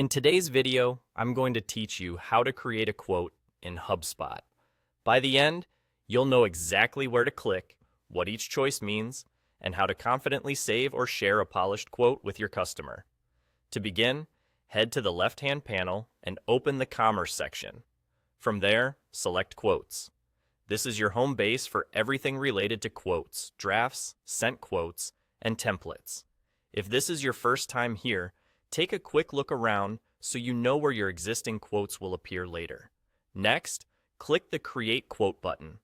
In today's video, I'm going to teach you how to create a quote in HubSpot. By the end, you'll know exactly where to click, what each choice means, and how to confidently save or share a polished quote with your customer. To begin, head to the left-hand panel and open the Commerce section. From there, select Quotes. This is your home base for everything related to quotes, drafts, sent quotes, and templates. If this is your first time here, take a quick look around so you know where your existing quotes will appear later. Next, click the Create Quote button.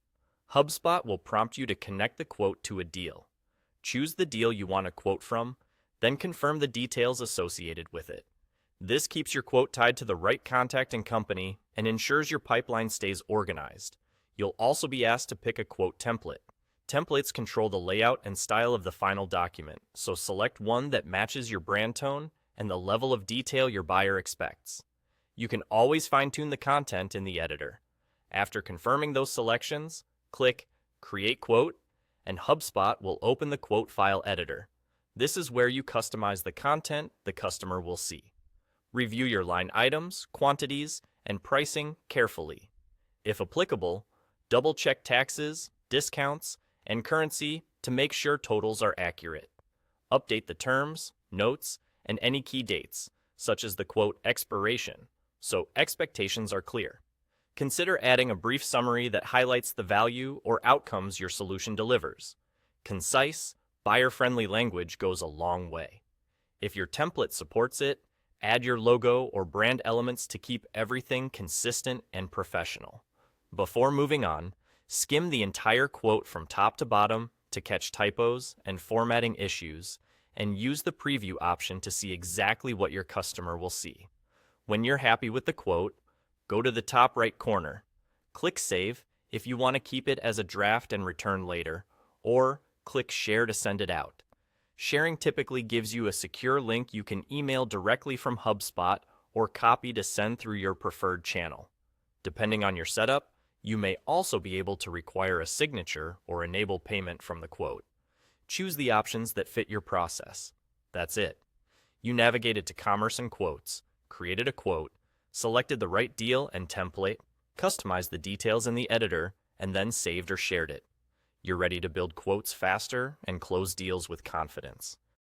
HubSpot will prompt you to connect the quote to a deal. Choose the deal you want to quote from, then confirm the details associated with it. This keeps your quote tied to the right contact and company and ensures your pipeline stays organized. You'll also be asked to pick a quote template. Templates control the layout and style of the final document, so select one that matches your brand tone and the level of detail your buyer expects. You can always fine-tune the content in the editor. After confirming those selections, click Create Quote, and HubSpot will open the quote file editor. This is where you customize the content the customer will see. Review your line items, quantities, and pricing carefully. If applicable, double-check taxes, discounts, and currency to make sure totals are accurate. Update the terms, notes, and any key dates, such as the quote expiration, so expectations are clear. Consider adding a brief summary that highlights the value or outcomes your solution delivers. Concise, buyer-friendly language goes a long way. If your template supports it, add your logo or brand elements to keep everything consistent and professional. Before moving on, skim the entire quote from top to bottom to catch typos and formatting issues, and use the preview option to see exactly what your customer will see. When you're happy with the quote, go to the top right corner. Click Save if you want to keep it as a draft and return later, or click Share to send it out. Sharing typically gives you a secure link you can email directly from HubSpot or copy to send through your preferred channel. Depending on your setup, you may also be able to require a signature or enable payment from the quote. Choose the options that fit your process. That's it. You navigated to Commerce and Quotes, created a quote, selected the right deal and template, customized the details in the editor, and then saved or shared it. You're ready to build quotes faster and close deals with confidence.